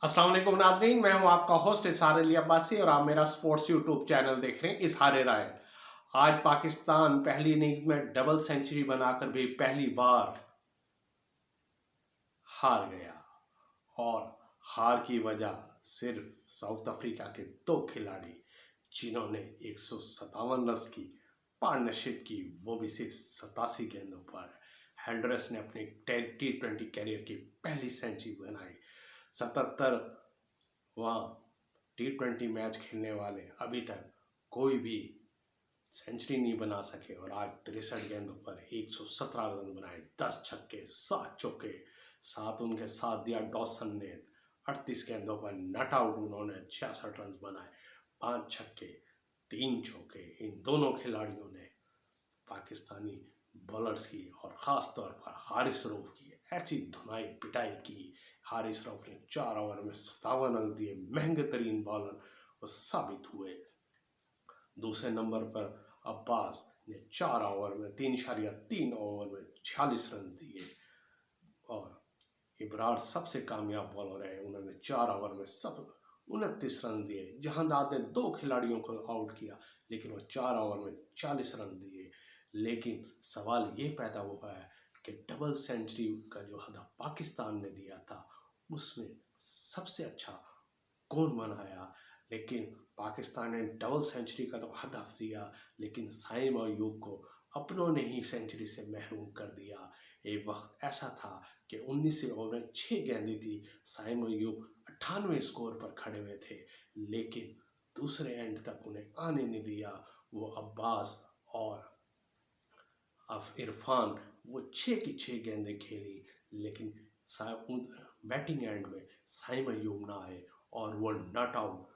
अस्सलाम वालेकुम नाज़रीन, मैं हूं आपका होस्ट इसार अली अब्बासी और आप मेरा स्पोर्ट्स यूट्यूब चैनल देख रहे हैं इजहार राय। आज पाकिस्तान पहली इनिंग्स में डबल सेंचुरी बनाकर भी पहली बार हार गया और हार की वजह सिर्फ साउथ अफ्रीका के दो खिलाड़ी जिन्होंने 157 रन की पार्टनरशिप की, वो भी सिर्फ 87 गेंदों पर। हेंड्रस ने अपने T20 कैरियर की पहली सेंचुरी बनाई। 77 वहाँ T20 मैच खेलने वाले अभी तक कोई भी सेंचुरी नहीं बना सके और आज 63 गेंदों पर 117 रन बनाए, 10 छक्के 7 चौके, साथ उनके साथ दिया डॉसन ने। 38 गेंदों पर नट आउट उन्होंने 66 रन बनाए, 5 छक्के 3 चौके। इन दोनों खिलाड़ियों ने पाकिस्तानी बॉलर्स की और ख़ास तौर पर हारिस रऊफ की ऐसी धुनाई पिटाई की। हारिस रऊफ ने 4 ओवर में 57 रन दिए, महंगे तरीन बॉलर वो साबित हुए। दूसरे नंबर पर अब्बास ने 4 ओवर में 3.3 ओवर में 46 रन दिए और इब्रार सबसे कामयाब बॉलर है, उन्होंने 4 ओवर में सब 29 रन दिए। जहांदाद ने 2 खिलाड़ियों को आउट किया लेकिन वो 4 ओवर में 40 रन दिए। लेकिन सवाल ये पैदा हुआ है कि डबल सेंचुरी का जो हदफ पाकिस्तान ने दिया था उसमें सबसे अच्छा कौन बनाया। लेकिन पाकिस्तान ने डबल सेंचुरी का तो हदफ दिया लेकिन साइम अयूब को अपनों ने ही सेंचुरी से महरूम कर दिया। एक वक्त ऐसा था कि 19 ओवर में 6 गेंदें थी, साइम अयूब 98 स्कोर पर खड़े हुए थे लेकिन दूसरे एंड तक उन्हें आने नहीं दिया। वो अब्बास और इरफान वो 6 की 6 गेंदें खेली लेकिन बैटिंग एंड में साइम अयूब ना आए और वो नट आउट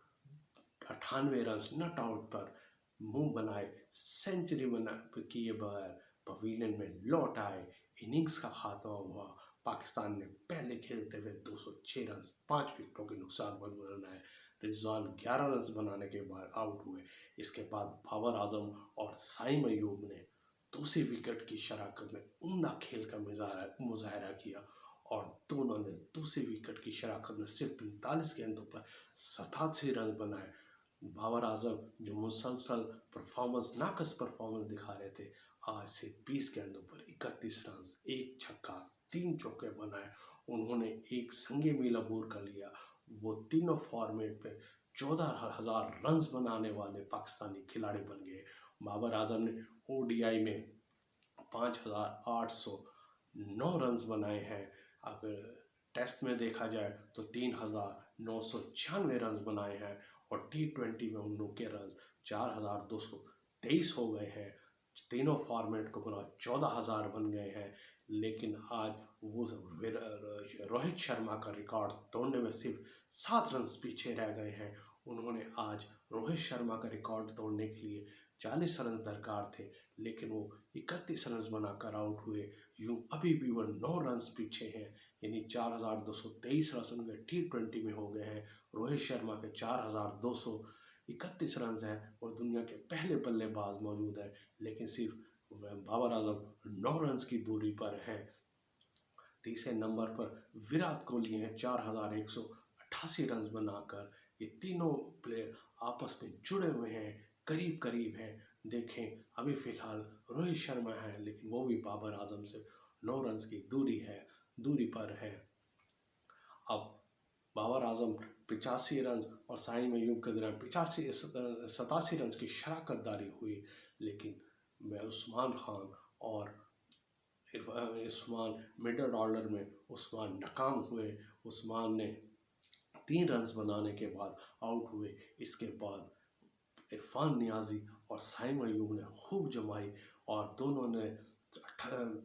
98 रन नट आउट पर मुंह बनाए सेंचुरी बना किए बगैर पवेलियन में लौट आए। इनिंग्स का खात्मा हुआ। पाकिस्तान ने पहले खेलते हुए 206 रन 5 विकेटों के नुकसान पर बनाए। रिजवान 11 रन बनाने के बाद आउट हुए। इसके बाद बाबर आजम और साइम अयूब ने दूसरी विकेट की शराकत में उम्दा खेल का मुजाहरा किया और दोनों ने दूसरी विकेट की शराकत में सिर्फ 45 गेंदों पर 87 रन बनाए। बाबर आजम जो मुसलसल नाकस परफॉर्मेंस दिखा रहे थे, आज से 20 गेंदों पर 31 रन 1 छक्का 3 चौके बनाए। उन्होंने एक संगे मील अबूर कर लिया। वो तीनों फॉर्मेट में 14,000 रन बनाने वाले पाकिस्तानी खिलाड़ी बन गए। बाबर आजम ने ODI में 5,809 रन बनाए हैं। अगर टेस्ट में देखा जाए तो 3,996 रन बनाए हैं और T20 में उनके रन 4,223 हो गए हैं। तीनों फॉर्मेट को बना 14,000 बन गए हैं। लेकिन आज वो रोहित शर्मा का रिकॉर्ड तोड़ने में सिर्फ 7 रन पीछे रह गए हैं। उन्होंने आज रोहित शर्मा का रिकॉर्ड तोड़ने के लिए 40 रन दरकार थे लेकिन वो 31 रन बनाकर आउट हुए। यूं अभी भी वो 9 रन पीछे हैं, यानी 4,223 रन उनके T20 में हो गए हैं। रोहित शर्मा के 4,231 रन हैं और दुनिया के पहले बल्लेबाज मौजूद है लेकिन सिर्फ बाबर आजम 9 रन की दूरी पर है। तीसरे नंबर पर विराट कोहली हैं 4,188 रन बनाकर। ये तीनों प्लेयर आपस में जुड़े हुए हैं, करीब करीब हैं। देखें अभी फिलहाल रोहित शर्मा है लेकिन वो भी बाबर आजम से 9 रन की दूरी पर है। अब बाबर आजम 85 रन और साइम अयूब के दौरान 87 रन की शराकतदारी हुई लेकिन उस्मान खान और उस्मान मिडल ऑर्डर में उस्मान नाकाम हुए। उस्मान ने 3 रन बनाने के बाद आउट हुए। इसके बाद इरफान नियाजी और साइम अयूब ने खूब जमाई और दोनों ने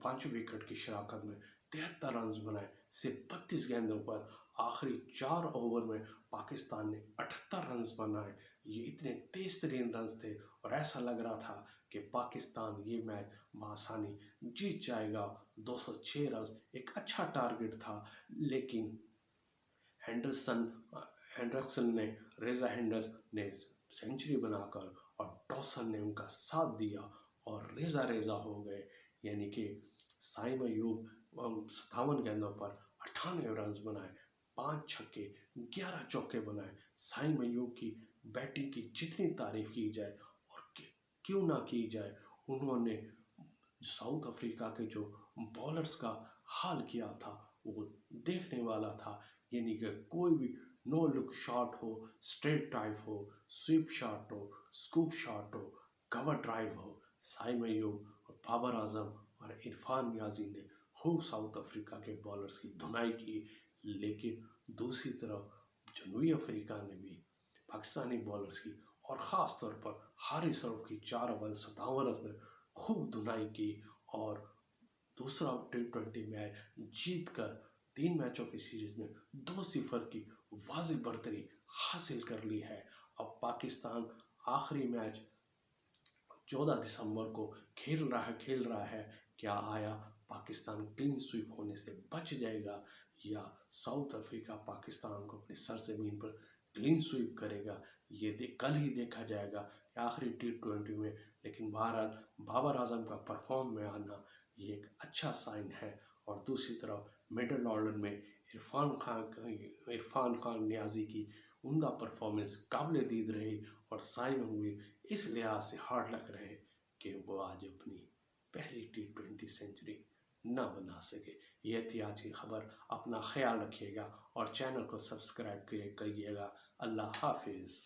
5 विकेट की शराकत में 73 रन बनाए सिर्फ 32 गेंदों पर। आखिरी 4 ओवर में पाकिस्तान ने 78 रन बनाए। ये इतने तेज तरीन रन थे और ऐसा लग रहा था कि पाकिस्तान ये मैच बआसानी जीत जाएगा। 206 रन एक अच्छा टारगेट था लेकिन रेजा हेंडरसन ने सेंचुरी बनाकर और डॉसन ने उनका साथ दिया और रेजा हो गए। यानी कि साइम अयूब 57 गेंदों पर 98 रन बनाए, 5 छक्के 11 चौके बनाए। साई मयूब की बैटिंग की जितनी तारीफ की जाए और क्यों ना की जाए, उन्होंने साउथ अफ्रीका के जो बॉलर्स का हाल किया था वो देखने वाला था। यानी कि कोई भी नो लुक शॉट हो, स्ट्रेट ड्राइव हो, स्वीप शॉट हो, स्कूप शॉट हो, कवर ड्राइव हो, साई मयूब और बाबर आजम और इरफान नियाजी ने खूब साउथ अफ्रीका के बॉलर्स की धुनाई की। लेकिन दूसरी तरफ जनूबी अफ्रीका ने भी पाकिस्तानी बॉलर्स की और ख़ास तौर पर हारिस रऊफ की 4 ओवर 57 रन में खूब धुनाई की और दूसरा T20 मैच जीत कर 3 मैचों की सीरीज में 2-0 की वाजिब बढ़तरी हासिल कर ली है। अब पाकिस्तान आखिरी मैच 14 दिसंबर को खेल रहा है। क्या आया पाकिस्तान क्लीन स्वीप होने से बच जाएगा या साउथ अफ्रीका पाकिस्तान को अपनी सरजमीन पर क्लीन स्वीप करेगा, ये कल ही देखा जाएगा आखिरी T20 में। लेकिन बहरहाल बाबर आजम का परफॉर्म में आना ये एक अच्छा साइन है। और दूसरी तरफ मिडल ऑर्डर में इरफान खान नियाजी की उम्दा परफॉर्मेंस काबिल दीद रही और साई महमूद इस लिहाज से हार्ड लग रहे कि वो आज अपनी पहली T20 सेंचुरी ना बना सके। यह थी आज की खबर। अपना ख्याल रखिएगा और चैनल को सब्सक्राइब करिएगा। अल्लाह हाफिज़।